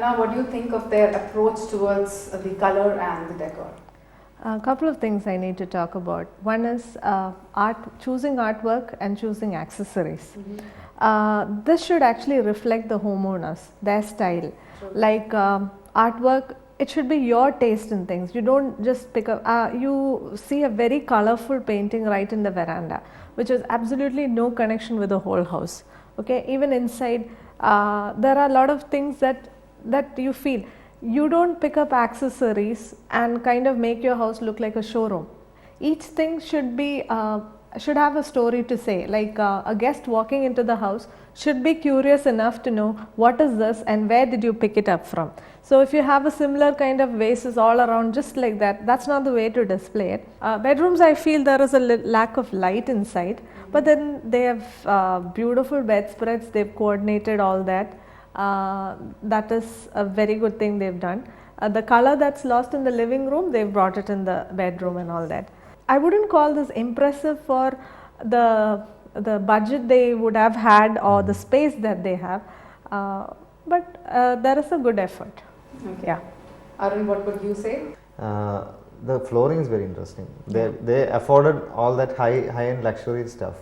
Anna, what do you think of their approach towards the color and the decor? A couple of things I need to talk about. One is choosing artwork and choosing accessories. This should actually reflect the homeowners, their style. True. Like artwork, it should be your taste in things. You don't just pick up, you see a very colorful painting right in the veranda, which has absolutely no connection with the whole house. Okay, even inside, there are a lot of things that you feel. You don't pick up accessories and kind of make your house look like a showroom. Each thing should have a story to say. Like a guest walking into the house should be curious enough to know what is this and where did you pick it up from. So if you have a similar kind of vases all around just like that, that's not the way to display it. Bedrooms, I feel there is a lack of light inside, but then they have beautiful bedspreads. They've coordinated all that. That is a very good thing they've done. The color that's lost in the living room, they've brought it in the bedroom and all that. I wouldn't call this impressive for the budget they would have had or the space that they have, but there is a good effort. Okay. Yeah. Arun, what would you say? The flooring is very interesting. They afforded all that high-end luxury stuff,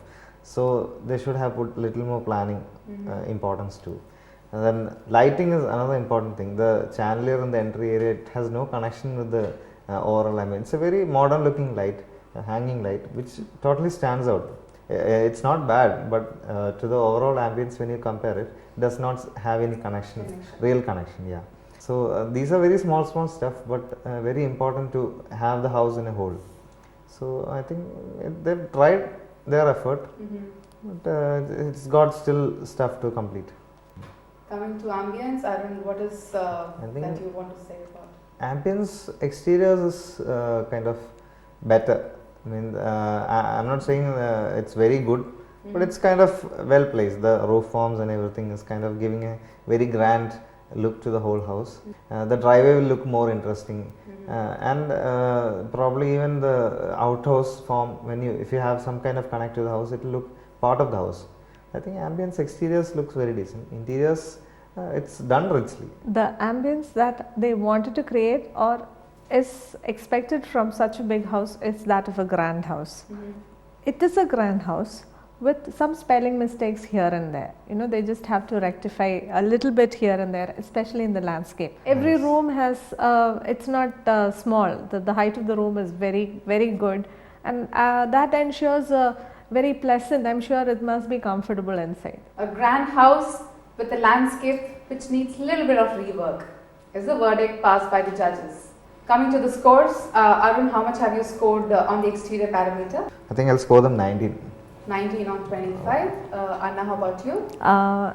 so they should have put little more planning importance too. And then lighting is another important thing. The chandelier in the entry area, it has no connection with the overall. I mean, it's a very modern looking light, a hanging light, which totally stands out. It's not bad, but to the overall ambience, when you compare it, does not have any connection. Real connection. Yeah. So these are very small stuff, but very important to have the house in a whole. So I think they've tried their effort, but it's got still stuff to complete. Coming to ambience, Arun, what is that you want to say about? Ambience, exteriors is kind of better. I mean, I'm not saying it's very good, but it's kind of well placed. The roof forms and everything is kind of giving a very grand look to the whole house. The driveway will look more interesting, and probably even the outhouse form. If you have some kind of connect to the house, it will look part of the house. I think ambience exteriors looks very decent. Interiors, it's done richly. The ambience that they wanted to create or is expected from such a big house is that of a grand house. It is a grand house with some spelling mistakes here and there. You know, they just have to rectify a little bit here and there, especially in the landscape. Every room has, it's not small. The height of the room is very, very good, and that ensures very pleasant. I'm sure it must be comfortable inside. A grand house with a landscape which needs a little bit of rework is the verdict passed by the judges. Coming to the scores, Arun, how much have you scored on the exterior parameter? I think I'll score them 19. 19 on 25. Anna, how about you?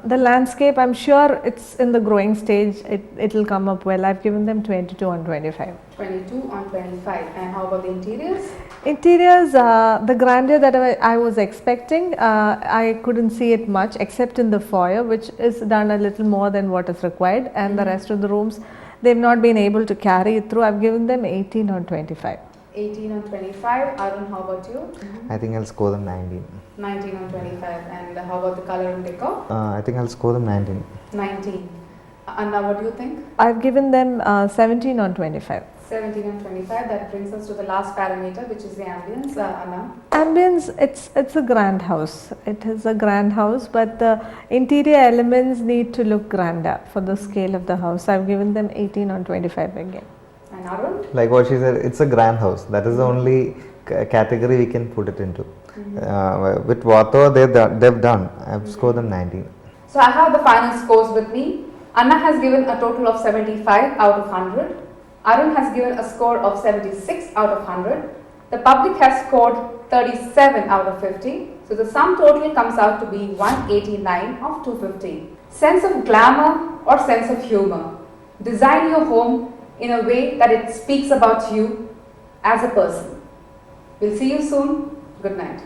The landscape, I'm sure it's in the growing stage. It will come up well. I've given them 22 on 25. 22 on 25. And how about the interiors? Interiors, the grandeur that I was expecting, I couldn't see it much except in the foyer, which is done a little more than what is required, and the rest of the rooms, they've not been able to carry it through. I've given them 18 on 25. 18 on 25. Arun, how about you? I think I'll score them 19. 19 on 25. And how about the color and decor? I think I'll score them 19. 19. Anna, what do you think? I've given them 17 on 25. 17 and 25. That brings us to the last parameter, which is the ambience. Anna? Ambience, it's a grand house. It is a grand house, but the interior elements need to look grander for the scale of the house. I've given them 18 on 25 again. And Arun? Like what she said, it's a grand house. That is the only category we can put it into. With whatever they've done, I've scored them 19. So I have the final scores with me. Anna has given a total of 75 out of 100. Arun has given a score of 76 out of 100. The public has scored 37 out of 50. So the sum total comes out to be 189 of 250. Sense of glamour or sense of humor. Design your home in a way that it speaks about you as a person. We'll see you soon. Good night.